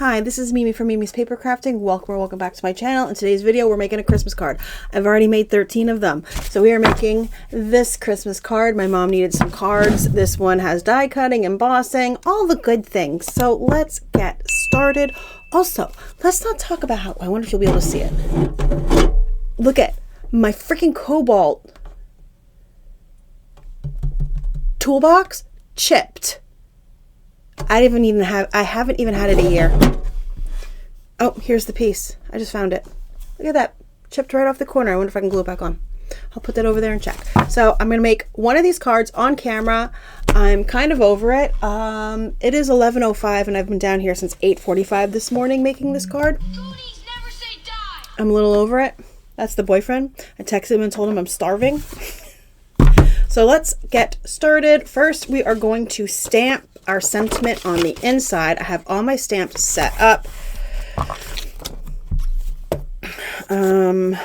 Hi, this is Mimi from Mimi's Papercrafting. Welcome back to my channel. In today's video, we're making a Christmas card. I've already made 13 of them. So we are making this Christmas card. My mom needed some cards. This one has die cutting, embossing, all the good things. So let's get started. Also, let's not talk about how, I wonder if you'll be able to see it. Look at my freaking Cobalt toolbox chipped. I haven't even had it a year. Oh, here's the piece. I just found it. Look at that. Chipped right off the corner. I wonder if I can glue it back on. I'll put that over there and check. So I'm going to make one of these cards on camera. I'm kind of over it. It is 11:05 and I've been down here since 8:45 this morning making this card. Never say die. I'm a little over it. That's the boyfriend. I texted him and told him I'm starving. So let's get started. First, we are going to stamp our sentiment on the inside. I have all my stamps set up. And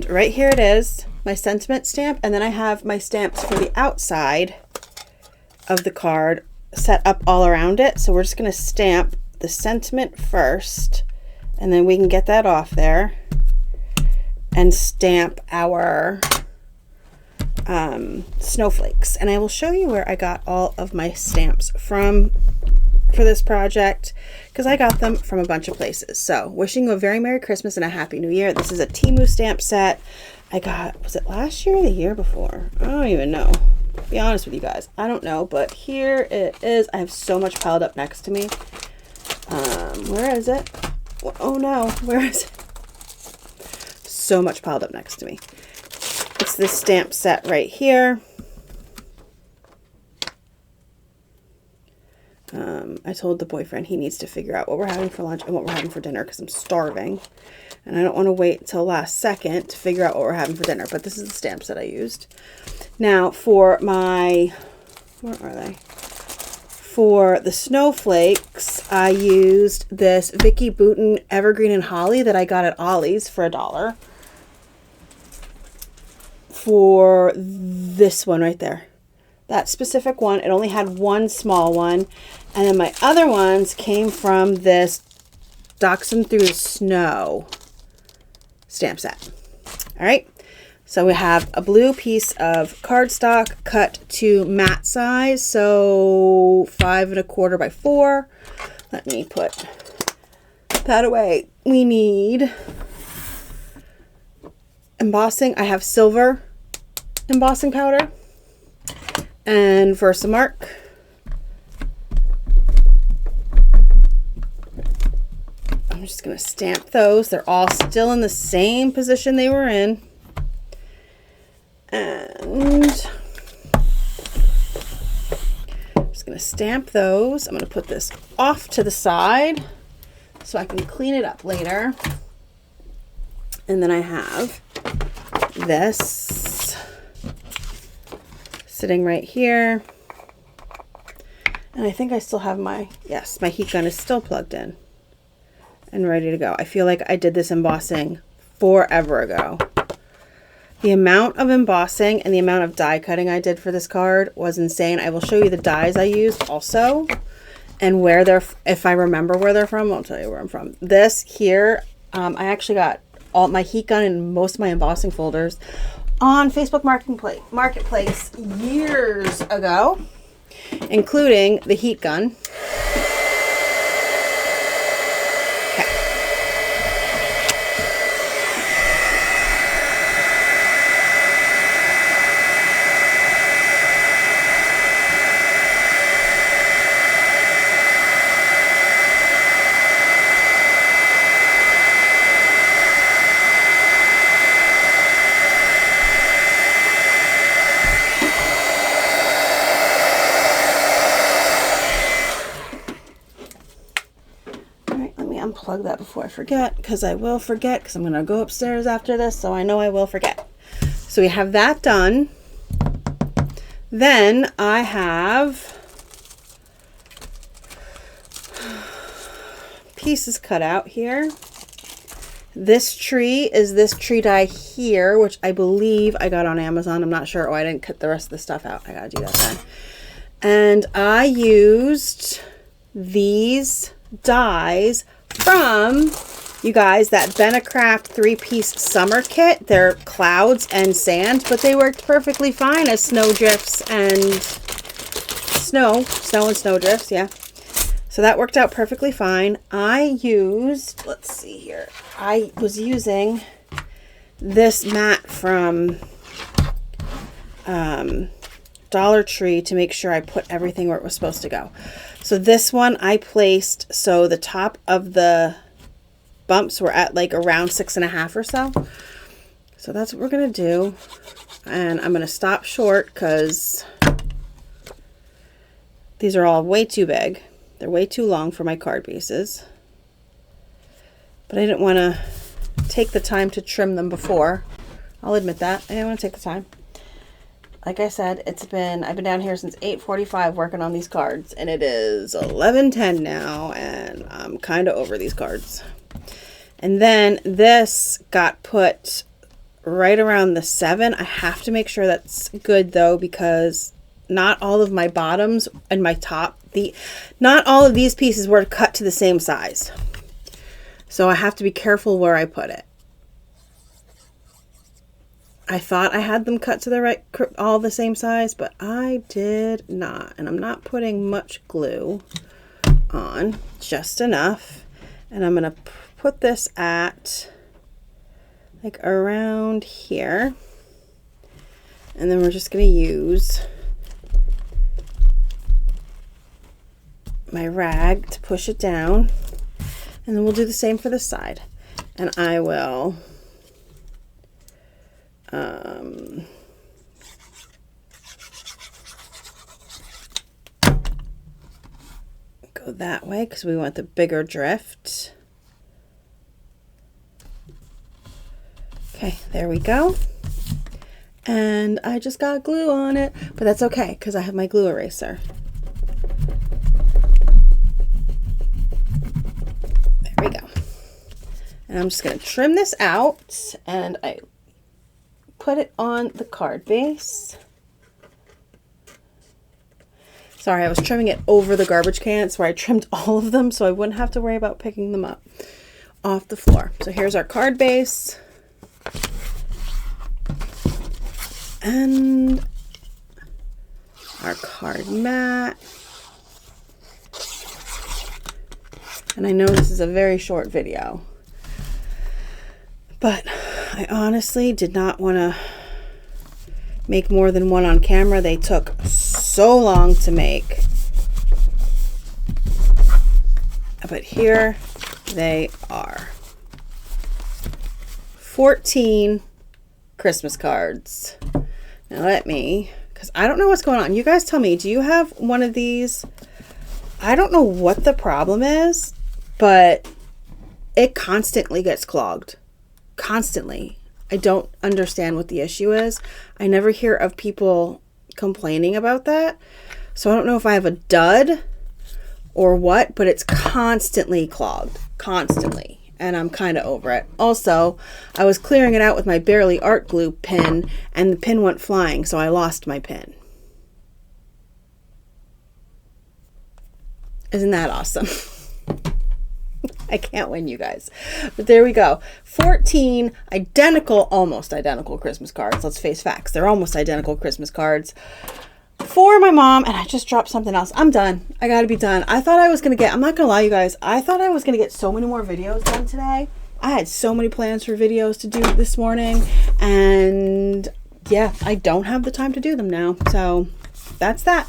right here it is, my sentiment stamp, and then I have my stamps for the outside of the card set up all around it. So we're just going to stamp the sentiment first, and then we can get that off there and stamp our snowflakes. And I will show you where I got all of my stamps from for this project, because I got them from a bunch of places. So wishing you a very Merry Christmas and a Happy New Year. This is a Temu stamp set I got, was it last year or the year before? I don't even know. To be honest with you guys, I don't know, but here it is. I have so much piled up next to me. Where is it? Oh no, where is it? So much piled up next to me. It's this stamp set right here. I told the boyfriend he needs to figure out what we're having for lunch and what we're having for dinner because I'm starving. And I don't want to wait until last second to figure out what we're having for dinner. But this is the stamps that I used. Now for my, where are they? For the snowflakes, I used this Vicky Bouton Evergreen and Holly that I got at Ollie's for $1. For this one right there. That specific one, it only had one small one. And then my other ones came from this Dachshund Through the Snow stamp set. All right. So we have a blue piece of cardstock cut to mat size. So 5 1/4 by 4. Let me put that away. We need embossing. I have silver embossing powder and Versamark. I'm just going to stamp those. They're all still in the same position they were in. And I'm just going to stamp those. I'm going to put this off to the side so I can clean it up later. And then I have this sitting right here. And I think I still have my, yes, my heat gun is still plugged in and ready to go. I feel like I did this embossing forever ago. The amount of embossing and the amount of die cutting I did for this card was insane. I will show you the dies I used also and where they're, if I remember where they're from, I'll tell you where I'm from. This here, I actually got all my heat gun and most of my embossing folders on Facebook Marketplace years ago, including the heat gun. Unplug that before I forget, because I will forget, because I'm going to go upstairs after this, so I know I will forget. So we have that done. Then I have pieces cut out here. This tree is this tree die here, which I believe I got on Amazon. I'm not sure. Oh, I didn't cut the rest of the stuff out. I gotta do that then. And I used these dies from, you guys, that Papercraft 3-piece summer kit. They're clouds and sand, but they worked perfectly fine as snow drifts and snow and snow drifts, yeah. So that worked out perfectly fine. I used, let's see here, I was using this mat from Dollar Tree to make sure I put everything where it was supposed to go. So this one I placed so the top of the bumps were at like around 6.5 or so. So that's what we're going to do. And I'm going to stop short because these are all way too big. They're way too long for my card bases. But I didn't want to take the time to trim them before. I'll admit that. I didn't want to take the time. Like I said, I've been down here since 8:45 working on these cards. And it is 11:10 now. And I'm kind of over these cards. And then this got put right around the 7. I have to make sure that's good though, because not all of my bottoms and my top, not all of these pieces were cut to the same size. So I have to be careful where I put it. I thought I had them cut to the right, all the same size, but I did not. And I'm not putting much glue on, just enough. And I'm going to put this at like around here. And then we're just going to use my rag to push it down, and then we'll do the same for this side. And I will go that way because we want the bigger drift. Okay, there we go. And I just got glue on it, but that's okay because I have my glue eraser. There we go. And I'm just going to trim this out, and I put it on the card base. Sorry, I was trimming it over the garbage can, so I trimmed all of them so I wouldn't have to worry about picking them up off the floor. So here's our card base. And our card mat. And I know this is a very short video, but I honestly did not want to make more than one on camera. They took so long to make. But here they are. 14 Christmas cards. Now because I don't know what's going on. You guys tell me, do you have one of these? I don't know what the problem is, but it constantly gets clogged. Constantly. I don't understand what the issue is. I never hear of people complaining about that. So I don't know if I have a dud or what, but it's constantly clogged. Constantly. And I'm kind of over it. Also, I was clearing it out with my Barely Art Glue pin, and the pin went flying, so I lost my pin. Isn't that awesome? I can't win, you guys. But there we go. 14 identical, almost identical Christmas cards. Let's face facts. They're almost identical Christmas cards for my mom. And I just dropped something else. I'm done. I gotta be done. I thought I was gonna get, I'm not gonna lie, you guys, I thought I was gonna get so many more videos done today. I had so many plans for videos to do this morning, and yeah, I don't have the time to do them now. So that's that.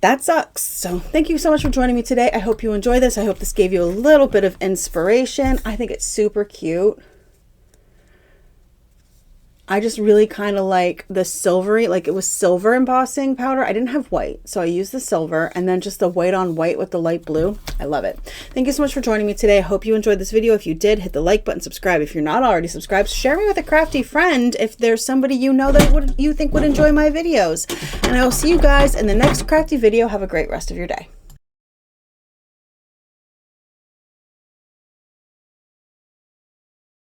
That sucks. So thank you so much for joining me today. I hope you enjoy this. I hope this gave you a little bit of inspiration. I think it's super cute. I just really kind of like the silvery, like it was silver embossing powder. I didn't have white, so I used the silver, and then just the white on white with the light blue. I love it. Thank you so much for joining me today. I hope you enjoyed this video. If you did, hit the like button, subscribe. If you're not already subscribed, share me with a crafty friend if there's somebody you know that you think would enjoy my videos. And I will see you guys in the next crafty video. Have a great rest of your day.